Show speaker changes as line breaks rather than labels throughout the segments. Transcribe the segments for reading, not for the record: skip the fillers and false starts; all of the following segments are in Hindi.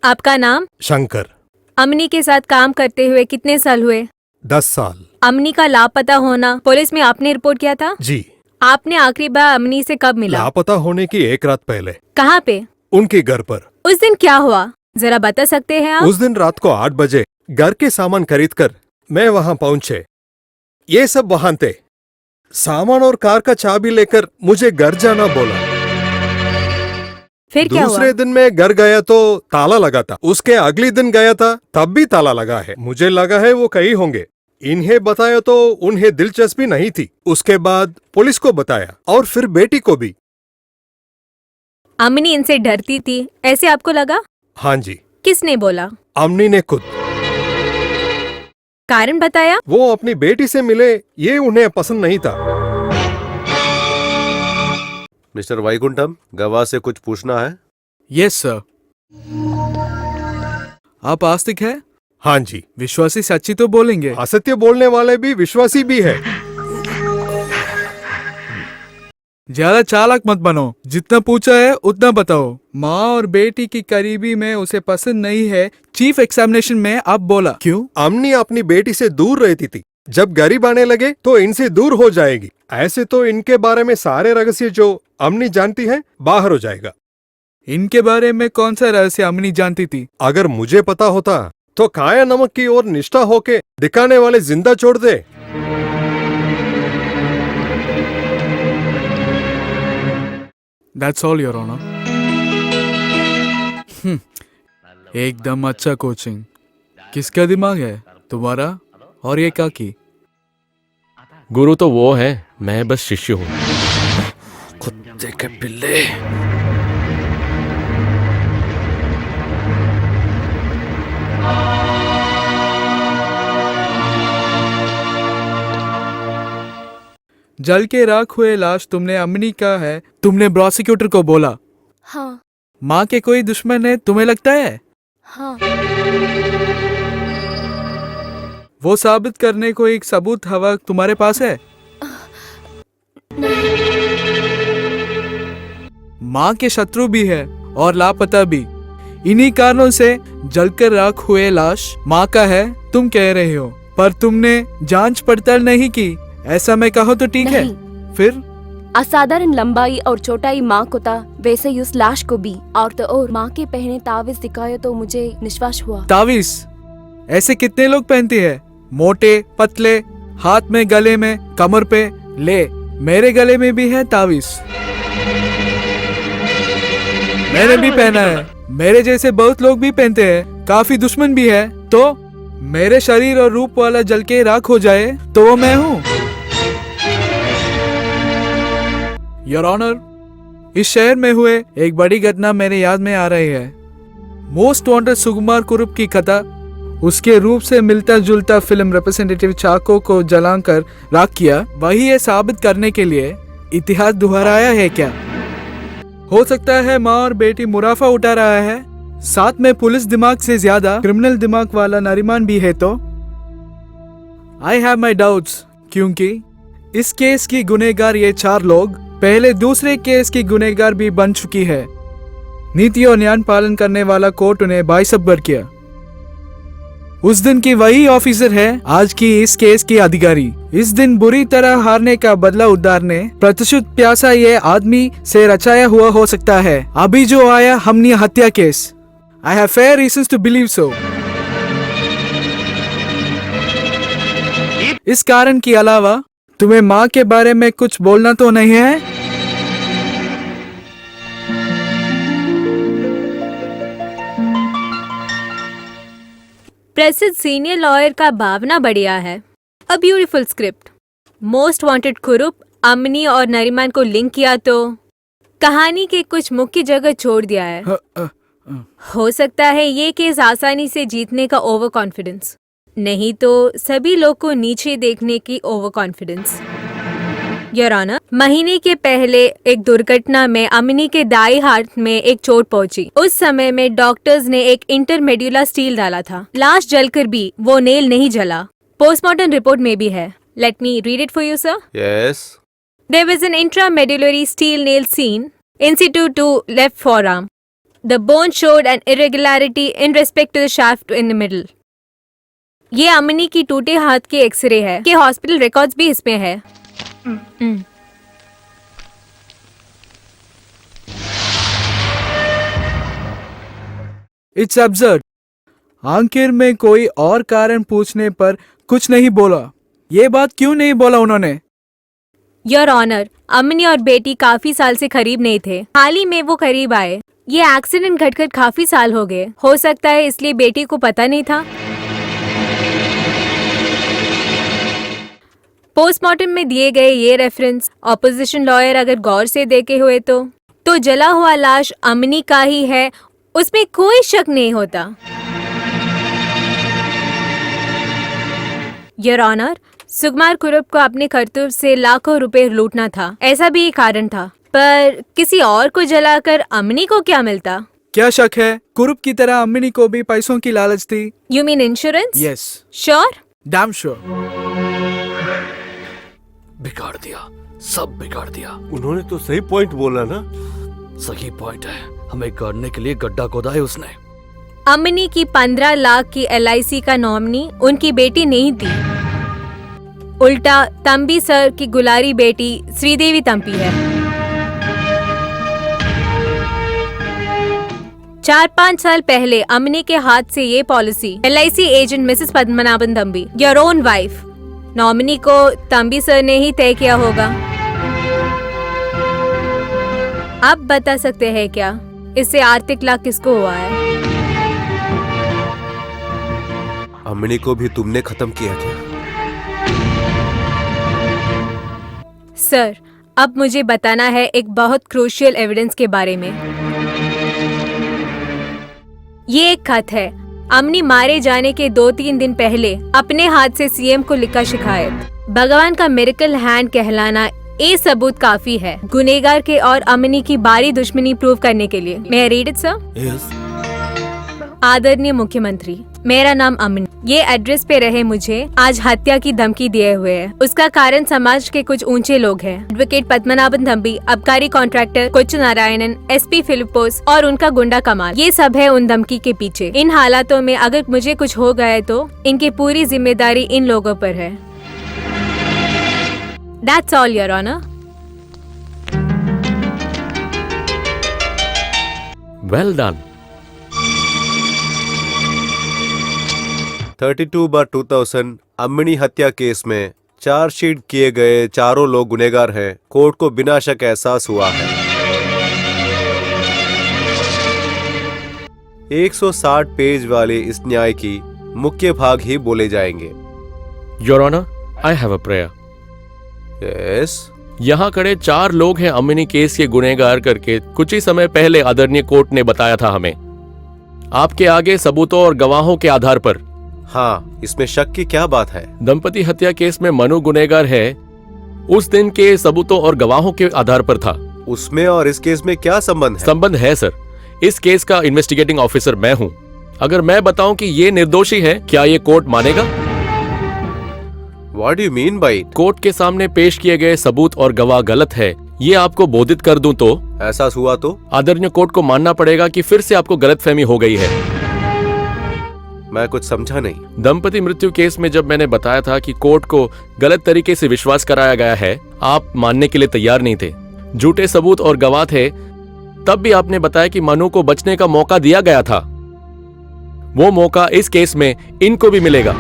आपका नाम?
शंकर।
अमनी के साथ काम करते हुए कितने साल हुए?
10 साल।
अमनी का लापता होना पुलिस में आपने रिपोर्ट किया था?
जी।
आपने आखिरी बार अमनी से कब मिला?
लापता होने की 1 रात पहले।
कहाँ पे?
उनके घर पर।
उस दिन क्या हुआ, जरा बता सकते हैं आप?
उस दिन रात को 8 बजे घर के सामान खरीद कर मैं वहां पहुंचे। ये सब वहां थे। सामान और कार का चाबी लेकर मुझे घर जाना बोला।
फिर क्या हुआ?
दूसरे दिन मैं घर गया तो ताला लगा था। उसके अगले दिन गया था, तब भी ताला लगा है। मुझे लगा है वो कहीं होंगे। इन्हें बताया तो उन्हें दिलचस्पी नहीं थी। उसके बाद पुलिस को बताया और फिर बेटी को भी।
अमनी इनसे डरती थी, ऐसे आपको लगा?
हाँ जी।
किसने बोला?
अमनी ने खुद।
कारण बताया?
वो अपनी बेटी से मिले, ये उन्हें पसंद नहीं था।
मिस्टर वैकुंठम, गवाह से कुछ पूछना है?
Yes sir. आप आस्तिक है?
हाँ जी।
विश्वासी सच्ची तो बोलेंगे।
असत्य बोलने वाले भी विश्वासी भी है।
ज्यादा चालाक मत बनो, जितना पूछा है उतना बताओ। माँ और बेटी की करीबी में उसे पसंद नहीं है, चीफ एग्जामिनेशन में आप बोला क्यों?
अमनी अपनी बेटी से दूर रहती थी। जब गरीब आने लगे तो इनसे दूर हो जाएगी। ऐसे तो इनके बारे में सारे रहस्य जो अमनी जानती है बाहर हो जाएगा।
इनके बारे में कौन सा रहस्य अमनी जानती थी?
अगर मुझे पता होता तो काया नमक की ओर निष्ठा होके दिखाने वाले जिंदा छोड़ दे।
That's all, Your Honor. एकदम अच्छा कोचिंग। किसका दिमाग है, तुम्हारा और ये काकी?
गुरु तो वो है, मैं बस शिष्य हूँ। कुत्ते के पिल्ले।
जल के राख हुए लाश तुमने अमनी का है, तुमने प्रोसिक्यूटर को बोला।
हाँ।
माँ के कोई दुश्मन है तुम्हें लगता है?
हाँ।
वो साबित करने को एक सबूत हवा तुम्हारे पास है? माँ के शत्रु भी है और लापता भी। इन्हीं कारणों से जलकर राख हुए लाश माँ का है तुम कह रहे हो, पर तुमने जांच पड़ताल नहीं की, ऐसा मैं कहूँ तो ठीक है? फिर
असाधारण लंबाई और चौड़ाई माँ को था, वैसे ही उस लाश को भी। और तो और माँ के पहने तावीज दिखाया तो मुझे विश्वास हुआ।
तावीज ऐसे कितने लोग पहनते हैं? मोटे पतले, हाथ में, गले में, कमर पे। ले, मेरे गले में भी है तावीज, मैंने भी पहना है। मेरे जैसे बहुत लोग भी पहनते हैं, काफी दुश्मन भी है। तो मेरे शरीर और रूप वाला जल के राख हो जाए तो वो मैं हूँ। योर ऑनर, इस शहर में हुए एक बड़ी घटना मेरे याद में आ रही है। मोस्ट वांटेड सुकुमार कुरूप की कथा, उसके रूप से मिलता जुलता फिल्म रिप्रेजेंटेटिव चाको को जलाकर राख किया, वही ये साबित करने के लिए इतिहास दोहराया है क्या? हो सकता है माँ और बेटी मुनाफा उठा रहा है, साथ में पुलिस दिमाग से ज्यादा क्रिमिनल दिमाग वाला नरीमान भी है। तो आई हैव माई डाउट्स, क्योंकि इस केस की गुनहगार ये 4 लोग पहले दूसरे केस की गुनहगार भी बन चुकी है। नीति और न्याय पालन करने वाला कोर्ट उन्हें बाइसब्बर किया। उस दिन की वही ऑफिसर है आज की इस केस की अधिकारी। इस दिन बुरी तरह हारने का बदला उतारने प्रतिशत प्यासा ये आदमी से रचाया हुआ हो सकता है। अभी जो आया हमनी हत्या case, I have fair reasons to believe so. इस कारण के अलावा तुम्हें माँ के बारे में कुछ बोलना तो नहीं है?
प्रसिद्ध सीनियर लॉयर का भावना बढ़िया है। A beautiful script. Most wanted कुरूप अमनी और नरीमान को लिंक किया तो कहानी के कुछ मुख्य जगह छोड़ दिया है। हो सकता है ये केस आसानी से जीतने का ओवर कॉन्फिडेंस, नहीं तो सभी लोग को नीचे देखने की ओवर कॉन्फिडेंस। योर ऑनर, महीने के पहले एक दुर्घटना में अमनी के दाई हाथ में एक चोट पहुंची। उस समय में डॉक्टर्स ने एक इंटरमेड्यूलर स्टील डाला था। लाश जलकर भी वो नेल नहीं जला। पोस्टमार्टम रिपोर्ट में भी है। Let me read it for you sir.
Yes.
There was an intramedullary steel nail seen in situ to left forearm. The bone showed an irregularity in respect to the shaft in the middle. ये अमनी की टूटे हाथ के एक्सरे है कि हॉस्पिटल रिकॉर्ड्स भी इसमें है।
It's absurd. आखिर में कोई और कारण पूछने पर कुछ नहीं बोला। ये बात क्यों नहीं बोला उन्होंने?
योर ऑनर, अमनी और बेटी काफी साल से करीब नहीं थे। हाल ही में वो करीब आए। ये एक्सीडेंट घटकर काफी साल हो गए। हो सकता है इसलिए बेटी को पता नहीं था। पोस्टमार्टम में दिए गए ये रेफरेंस ऑपोजिशन लॉयर अगर गौर से देखे हुए तो जला हुआ लाश अमनी का ही है, उसमें कोई शक नहीं होता। योर ऑनर, सुकुमार कुरुप को अपने करतूत से लाखों रुपए लूटना था, ऐसा भी एक कारण था। पर किसी और को जलाकर अमनी को क्या मिलता?
क्या शक है कुरुप की तरह अम्मिनी को भी पैसों की लालच थी?
You mean insurance?
Yes,
sure?
Damn sure.
बिगाड़ दिया, सब बिगाड़ दिया।
उन्होंने तो सही पॉइंट बोला ना।
सही पॉइंट है, हमें गाड़ने के लिए गड्ढा खोदा है उसने।
अमनी की 15 लाख की LIC का नॉमिनी उनकी बेटी नहीं थी, उल्टा तंबी सर की गुलारी बेटी श्रीदेवी तंपी है। 4-5 साल पहले अमनी के हाथ से ये policy LIC agent Mrs Padmanabhan Thampi, your own wife, nominee को तंबी सर ने ही तय किया होगा। आप बता सकते हैं क्या इससे आर्थिक लाभ किसको हुआ है?
अम्मिनी को भी तुमने खत्म किया क्या?
सर, अब मुझे बताना है एक बहुत क्रूशियल एविडेंस के बारे में। ये एक खत है अमनी मारे जाने के 2-3 दिन पहले अपने हाथ से CM को लिखा शिकायत। भगवान का मिरेकल हैंड कहलाना ये सबूत काफी है गुनेगार के और अमनी की बारी दुश्मनी प्रूव करने के लिए। मैं रीड इट सर?
यस।
आदरणीय मुख्यमंत्री, मेरा नाम अमनी, ये एड्रेस पे रहे मुझे आज हत्या की धमकी दिए हुए है। उसका कारण समाज के कुछ ऊंचे लोग हैं। एडवोकेट पद्मनाभन तंबी, आबकारी कॉन्ट्रैक्टर कोच्चु नारायणन, SP फिलिपोस और उनका गुंडा कमाल, ये सब है उन धमकी के पीछे। इन हालातों में अगर मुझे कुछ हो गया तो इनकी पूरी जिम्मेदारी इन लोगों पर है। That's all, Your Honor.
Well done.
32/2000 अम्मिनी हत्या केस में चार्जशीट किए गए चारों लोग गुनेगार हैं। कोर्ट को बिना शक एहसास हुआ है। 160 पेज वाले इस न्याय की मुख्य भाग ही बोले जाएंगे।
Your Honor, I have a prayer.
Yes.
यहाँ खड़े 4 लोग हैं अम्मिनी केस के गुनहगार करके कुछ ही समय पहले आदरणीय कोर्ट ने बताया था हमें, आपके आगे सबूतों और गवाहों के आधार पर।
हाँ, इसमें शक की क्या बात है?
दंपति हत्या केस में मनु गुनहगार है, उस दिन के सबूतों और गवाहों के आधार पर था।
उसमें और इस केस में क्या संबंध है?
संबंध है सर। इस केस का इन्वेस्टिगेटिंग ऑफिसर मैं हूँ। अगर मैं बताऊं कि ये निर्दोषी है, क्या ये कोर्ट मानेगा?
What do you mean by it?
Court के सामने पेश किए गए सबूत और गवाह गलत है, ये आपको बोधित कर दूं तो?
एहसास हुआ तो?
आदरणीय कोर्ट को मानना पड़ेगा कि फिर से आपको गलतफहमी हो गई है।
मैं कुछ समझा नहीं।
दंपति मृत्यु केस में जब मैंने बताया था कि कोर्ट को गलत तरीके से विश्वास कराया गया है, आप मानने के लिए तैयार नहीं थे। झूठे सबूत और गवाह थे। तब भी आपने बताया कि मनु को बचने का मौका दिया गया था। वो मौका इस केस में इनको भी मिलेगा।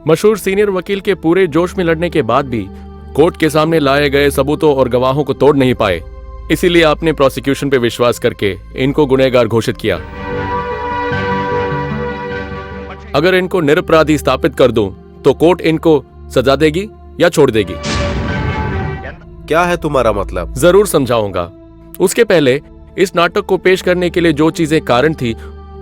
मशहूर सीनियर वकील के पूरे जोश में लड़ने के बाद भी कोर्ट के सामने लाए गए सबूतों और गवाहों को तोड़ नहीं पाए, इसीलिए आपने प्रोसिक्यूशन पे विश्वास करके इनको गुनहगार घोषित किया। अगर इनको निरपराधी स्थापित कर दूं, तो कोर्ट इनको सजा देगी या छोड़ देगी?
क्या है तुम्हारा मतलब?
जरूर समझाऊंगा। उसके पहले इस नाटक को पेश करने के लिए जो चीजें कारण थी,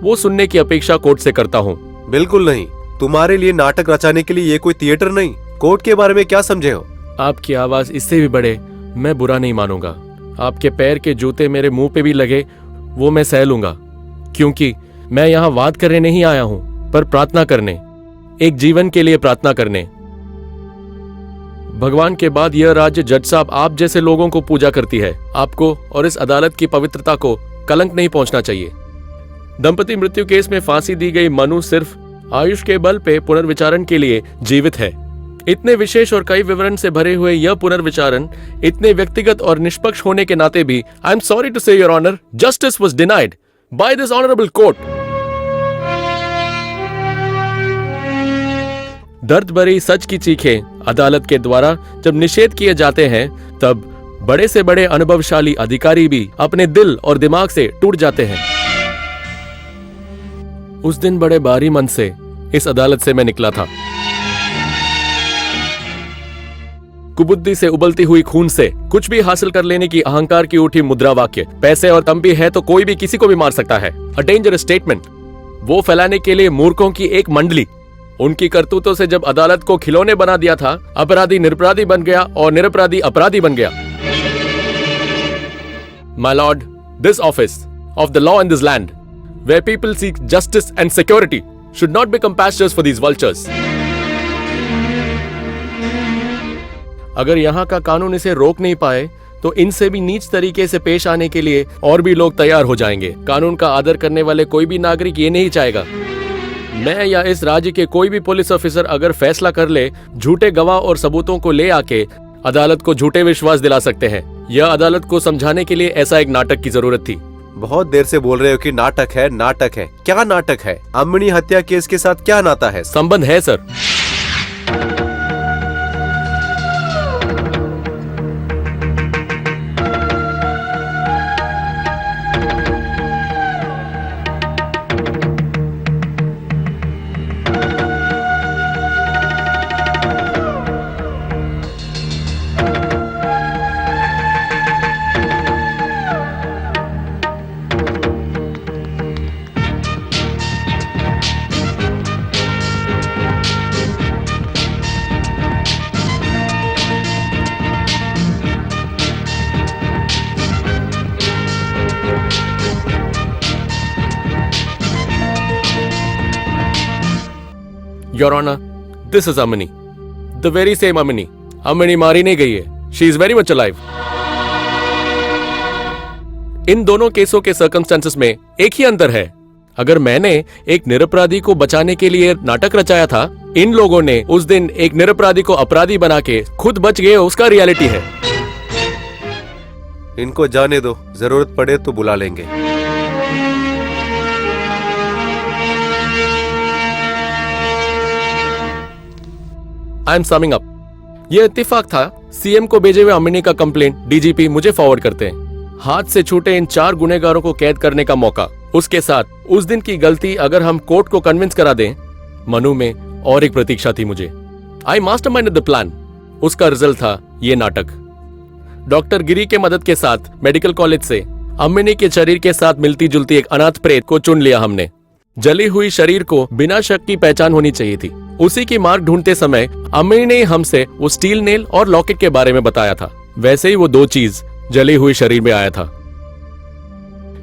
वो सुनने की अपेक्षा कोर्ट से करता हूँ।
बिल्कुल नहीं। तुम्हारे लिए नाटक रचाने के लिए ये कोई थिएटर नहीं। कोर्ट के बारे में क्या समझे हो?
आपकी आवाज इससे भी बढ़े, मैं बुरा नहीं मानूंगा। आपके पैर के जूते मेरे मुंह पे भी लगे, वो मैं सह लूंगा, क्योंकि मैं यहाँ वाद करने नहीं आया हूँ, पर प्रार्थना करने, एक जीवन के लिए प्रार्थना करने। भगवान के बाद यह राज्य जज साहब आप जैसे लोगों को पूजा करती है। आपको और इस अदालत की पवित्रता को कलंक नहीं पहुंचना चाहिए। दंपति मृत्यु केस में फांसी दी गई मनु सिर्फ आयुष के बल पे पुनर्विचारण के लिए जीवित है। इतने विशेष और कई विवरण से भरे हुए यह पुनर्विचारण इतने व्यक्तिगत और निष्पक्ष होने के नाते भी I am sorry to say your honour, justice was denied by this honourable court. दर्द भरी सच की चीखें अदालत के द्वारा जब निषेध किए जाते हैं तब बड़े से बड़े अनुभवशाली अधिकारी भी अपने दिल और दिमाग से टूट जाते हैं। उस दिन बड़े भारी मन से इस अदालत से मैं निकला था, कुबुद्धि से उबलती हुई खून से कुछ भी हासिल कर लेने की अहंकार की उठी मुद्रा वाक्य, पैसे और तंबी है तो कोई भी किसी को भी मार सकता है, अ डेंजरस स्टेटमेंट, वो फैलाने के लिए मूर्खों की एक मंडली। उनकी करतूतों से जब अदालत को खिलौने बना दिया था, अपराधी निरपराधी बन गया और निरपराधी अपराधी बन गया। My lord, this office of the law in this land, where people seek justice and security, should not become pastures for these vultures. अगर यहाँ का कानून इसे रोक नहीं पाए तो इनसे भी नीच तरीके से पेश आने के लिए और भी लोग तैयार हो जाएंगे। कानून का आदर करने वाले कोई भी नागरिक ये नहीं चाहेगा मैं या इस राज्य के कोई भी पुलिस ऑफिसर अगर फैसला कर ले, झूठे गवाह और सबूतों को ले आके अदालत को झूठे विश्वास दिला सकते हैं। यह अदालत को समझाने के लिए ऐसा एक नाटक की जरूरत थी।
बहुत देर से बोल रहे हो कि नाटक है, नाटक है। क्या नाटक है? अम्मिनी हत्या केस के साथ क्या नाता है?
संबंध है sir. Your Honor, this is Ammini. The very same Ammini. Ammini मारी नहीं गई है. She is very much alive. इन दोनों केसों के सर्कमस्टेंसेस में एक ही अंतर है। अगर मैंने एक निरपराधी को बचाने के लिए नाटक रचाया था, इन लोगों ने उस दिन एक निरपराधी को अपराधी बना के खुद बच गए, उसका रियलिटी है।
इनको जाने दो, जरूरत पड़े तो बुला लेंगे।
I am summing up. यह इत्तेफाक था, सीएम को भेजे हुए अम्मिनी का कंप्लेंट डीजीपी मुझे फॉरवर्ड करते हैं। हाथ से छूटे इन 4 गुनहगारों को कैद करने का मौका, उसके साथ उस दिन की गलती अगर हम कोर्ट को कन्विंस करा दें, मनु में और एक प्रतीक्षा थी मुझे। आई मास्टरमाइंडेड द प्लान। उसका रिजल्ट था ये नाटक। डॉक्टर गिरी के मदद के साथ मेडिकल कॉलेज से अम्मिनी के शरीर के साथ मिलती जुलती एक अनाथ प्रेत को चुन लिया हमने। जली हुई शरीर को बिना शक की पहचान होनी चाहिए थी। उसी की मार्क ढूंढते समय अम्मिनी ने हमसे वो स्टील नेल और लॉकेट के बारे में बताया था। वैसे ही वो 2 चीज जली हुई शरीर में आया था।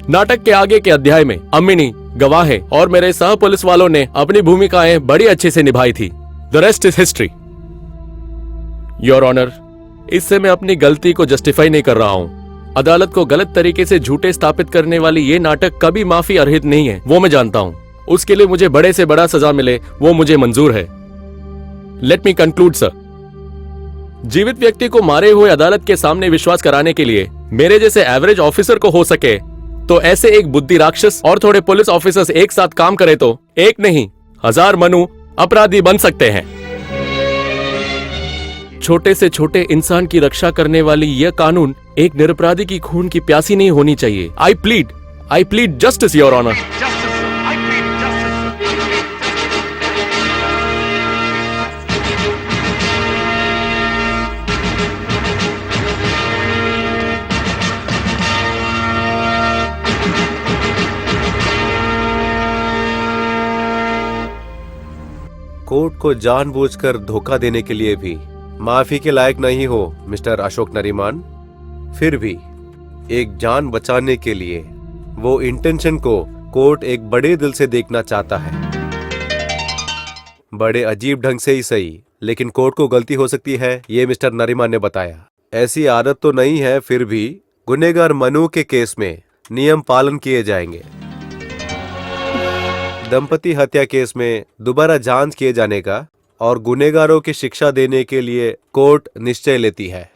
नाटक के आगे के अध्याय में अम्मिनी गवाह है और मेरे सह पुलिस वालों ने अपनी भूमिकाएं बड़ी अच्छे से निभाई थी। The rest is history. Your honour, इससे मैं अपनी गलती को जस्टिफाई नहीं कर रहा हूँ। अदालत को गलत तरीके से झूठे स्थापित करने वाली ये नाटक कभी माफी अर्हित नहीं है, वो मैं जानता हूँ। उसके लिए मुझे बड़े से बड़ा सजा मिले वो मुझे मंजूर है। Let me conclude sir. जीवित व्यक्ति को मारे हुए अदालत के सामने विश्वास कराने के लिए मेरे जैसे एवरेज ऑफिसर को हो सके तो ऐसे एक बुद्धि राक्षस और थोड़े पुलिस ऑफिसर्स एक साथ काम करे तो एक नहीं 1000 मनु अपराधी बन सकते हैं। छोटे से छोटे इंसान की रक्षा करने वाली यह कानून एक निरपराधी की खून की प्यासी नहीं होनी चाहिए। I plead justice your honour.
Court को जानबूझकर धोखा देने के लिए भी माफी के लायक नहीं हो मिस्टर अशोक नरीमान। फिर भी एक जान बचाने के लिए वो इंटेंशन को कोर्ट एक बड़े दिल से देखना चाहता है। बड़े अजीब ढंग से ही सही, लेकिन कोर्ट को गलती हो सकती है, ये मिस्टर नरीमान ने बताया। ऐसी आदत तो नहीं है, फिर भी गुनहगार मनु के केस में नियम पालन किए जाएंगे। दंपति हत्या केस में दोबारा जांच किए जाने का और गुनहगारों की शिक्षा देने के लिए कोर्ट निश्चय लेती है।